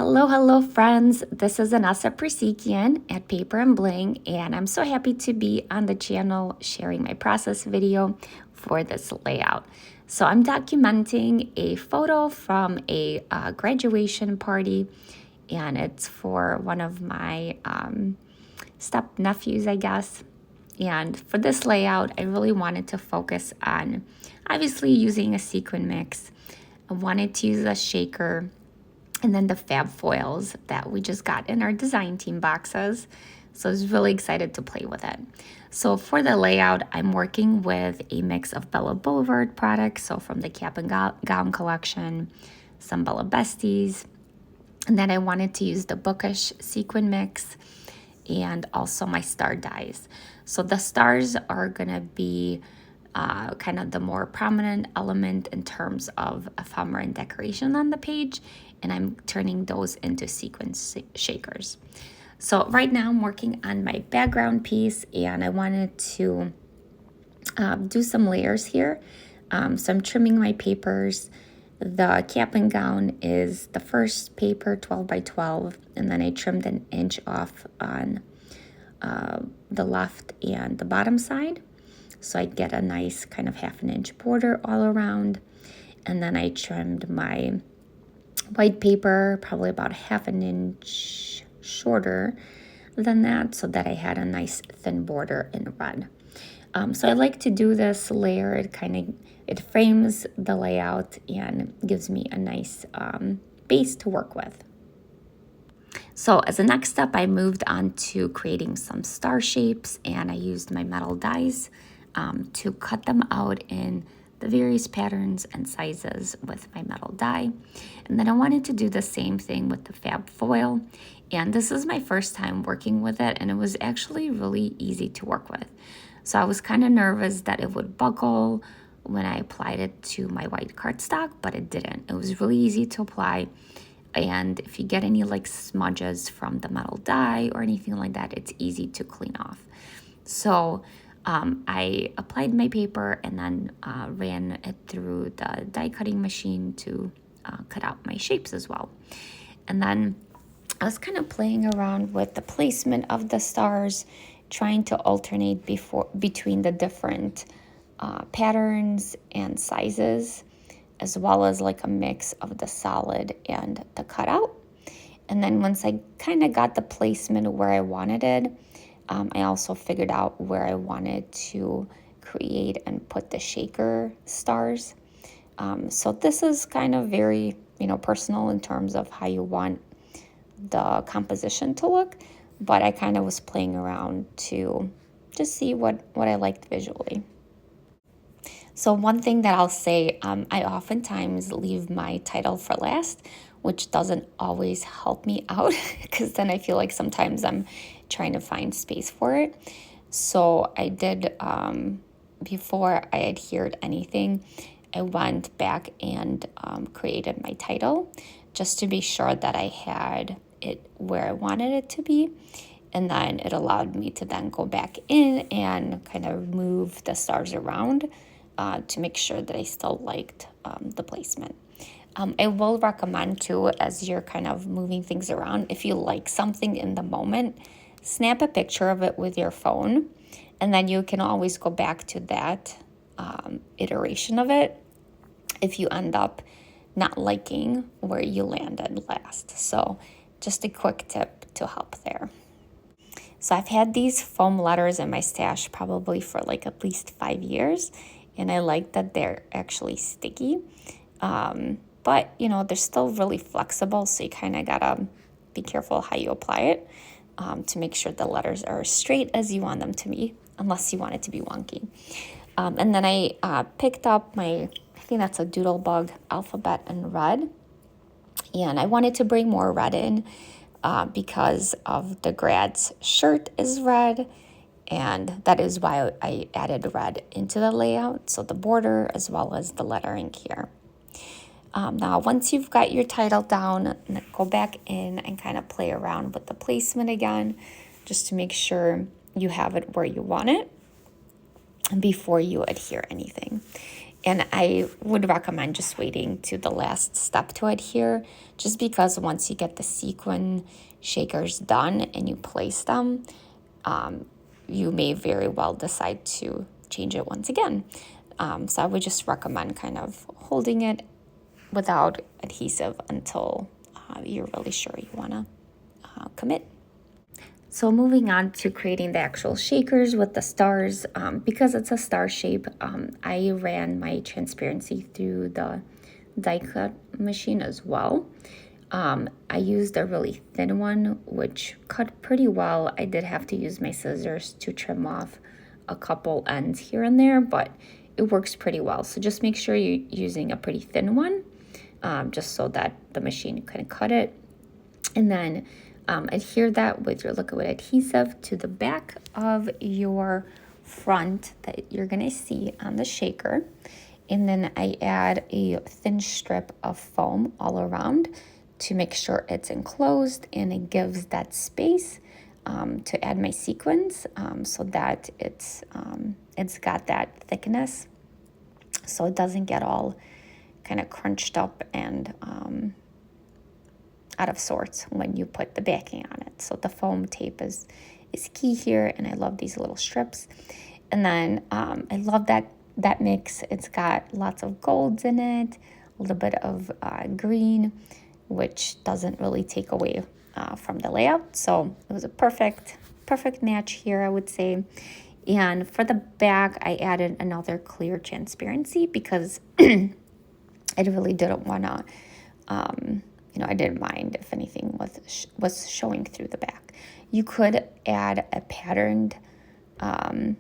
Hello, friends. This is Inessa at Paper and Bling, and I'm so happy to be on the channel sharing my process video for this layout. So I'm documenting a photo from a graduation party, and it's for one of my step nephews, I guess. And for this layout, I really wanted to focus on obviously using a sequin mix. I wanted to use a shaker, and then the Fab Foils that we just got in our design team boxes. So I was really excited to play with it. So for the layout, I'm working with a mix of Bella Blvd products, so from the Cap and Gown collection, some Bella Besties, and then I wanted to use the Bookish sequin mix and also my star dies. So the stars are gonna be kind of the more prominent element in terms of ephemera and decoration on the page, and I'm turning those into sequence shakers. So right now I'm working on my background piece, and I wanted to do some layers here. So I'm trimming my papers. The cap and gown is the first paper, 12 by 12, and then I trimmed an inch off on the left and the bottom side, so I get a nice kind of 1/2 inch border all around. And then I trimmed my white paper probably about 1/2 inch shorter than that, so that I had a nice thin border in red. So I like to do this layer. It frames the layout and gives me a nice base to work with. So as a next step, I moved on to creating some star shapes, and I used my metal dies to cut them out in the various patterns and sizes with my metal die. And then I wanted to do the same thing with the Fab Foil. And this is my first time working with it, and it was actually really easy to work with. So I was kind of nervous that it would buckle when I applied it to my white cardstock, but it didn't. It was really easy to apply. And if you get any like smudges from the metal die or anything like that, it's easy to clean off. So I applied my paper and then ran it through the die cutting machine to cut out my shapes as well. And then I was kind of playing around with the placement of the stars, trying to alternate between the different patterns and sizes, as well as like a mix of the solid and the cutout. And then once I kind of got the placement where I wanted it, I also figured out where I wanted to create and put the shaker stars. So this is kind of very, personal in terms of how you want the composition to look, but I kind of was playing around to just see what I liked visually. So one thing that I'll say, I oftentimes leave my title for last, which doesn't always help me out because then I feel like sometimes I'm trying to find space for it. So I did, before I adhered anything, I went back and created my title just to be sure that I had it where I wanted it to be. And then it allowed me to then go back in and kind of move the stars around to make sure that I still liked the placement. I will recommend too, as you're kind of moving things around, if you like something in the moment, snap a picture of it with your phone, and then you can always go back to that iteration of it if you end up not liking where you landed last. So just a quick tip to help there. So I've had these foam letters in my stash probably for like at least 5 years, and I like that they're actually sticky. But, they're still really flexible, so you kind of gotta be careful how you apply it to make sure the letters are as straight as you want them to be, unless you want it to be wonky. And then I picked up I think that's a Doodlebug alphabet in red, and I wanted to bring more red in because of the grad's shirt is red, and that is why I added red into the layout, so the border as well as the lettering here. Now, once you've got your title down, go back in and kind of play around with the placement again, just to make sure you have it where you want it before you adhere anything. And I would recommend just waiting to the last step to adhere, just because once you get the sequin shakers done and you place them, you may very well decide to change it once again. So I would just recommend kind of holding it without adhesive until you're really sure you want to commit. So moving on to creating the actual shakers with the stars, because it's a star shape, I ran my transparency through the die cut machine as well. I used a really thin one, which cut pretty well. I did have to use my scissors to trim off a couple ends here and there, but it works pretty well. So just make sure you're using a pretty thin one, just so that the machine can cut it. And then adhere that with your liquid adhesive to the back of your front that you're gonna see on the shaker. And then I add a thin strip of foam all around to make sure it's enclosed, and it gives that space to add my sequins, so that it's got that thickness, so it doesn't get all kind of crunched up and out of sorts when you put the backing on it. So the foam tape is key here, and I love these little strips. And then I love that mix. It's got lots of golds in it, a little bit of green, which doesn't really take away from the layout. So it was a perfect match here, I would say. And for the back, I added another clear transparency because I really didn't want to, I didn't mind if anything was showing through the back. You could add a patterned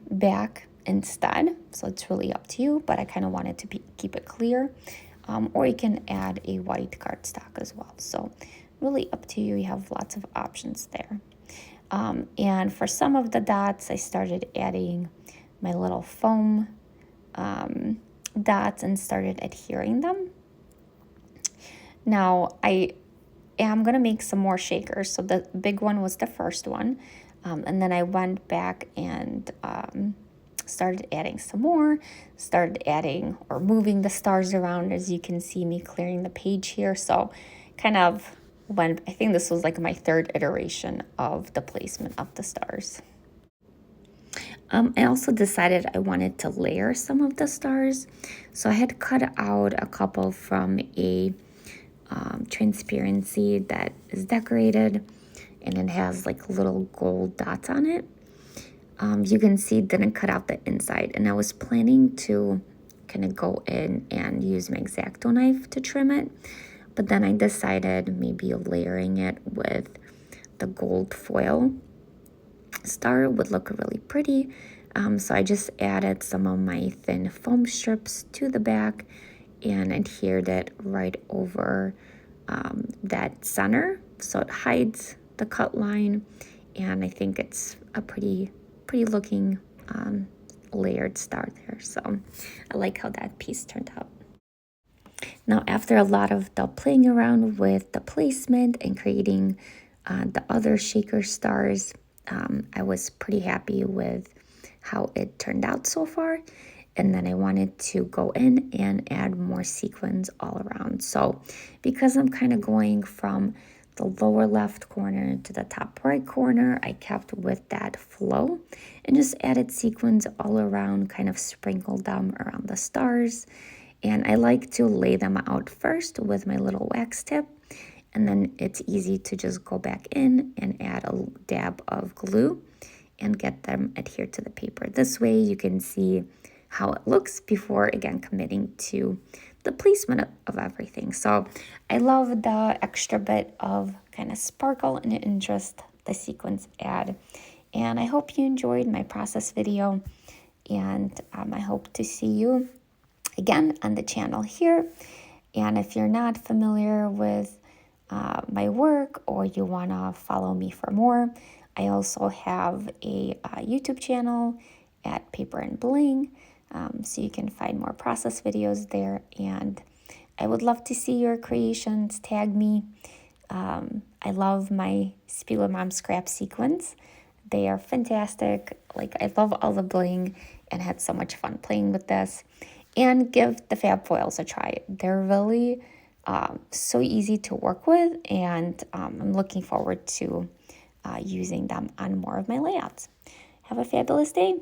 back instead, so it's really up to you, but I kind of wanted to keep it clear. Or you can add a white cardstock as well. So really up to you. You have lots of options there. And for some of the dots, I started adding my little foam dots and started adhering them. Now I am going to make some more shakers. So the big one was the first one. And then I went back and started adding some more, started adding or moving the stars around, as you can see me clearing the page here. So kind of I think this was like my third iteration of the placement of the stars. I also decided I wanted to layer some of the stars. So I had cut out a couple from a transparency that is decorated, and it has like little gold dots on it. You can see it didn't cut out the inside, and I was planning to kind of go in and use my X-Acto knife to trim it, but then I decided maybe layering it with the gold foil star would look really pretty. So I just added some of my thin foam strips to the back and adhered it right over that center, so it hides the cut line, and I think it's a pretty looking layered star there. So I like how that piece turned out. Now, after a lot of the playing around with the placement and creating the other shaker stars, I was pretty happy with how it turned out so far. And then I wanted to go in and add more sequins all around. So because I'm kind of going from the lower left corner to the top right corner, I kept with that flow and just added sequins all around, kind of sprinkled them around the stars. And I like to lay them out first with my little wax tip, and then it's easy to just go back in and add a dab of glue and get them adhered to the paper. This way you can see how it looks before, again, committing to the placement of everything. So I love the extra bit of kind of sparkle and interest the sequins add. And I hope you enjoyed my process video, and I hope to see you again on the channel here. And if you're not familiar with my work, or you want to follow me for more, I also have a YouTube channel at Paper and Bling, so you can find more process videos there. And I would love to see your creations. Tag me. I love my Spiegel Mom scrap sequins. They are fantastic. Like, I love all the bling and had so much fun playing with this. and give the Fab Foils a try. They're really so easy to work with, and I'm looking forward to using them on more of my layouts. Have a fabulous day.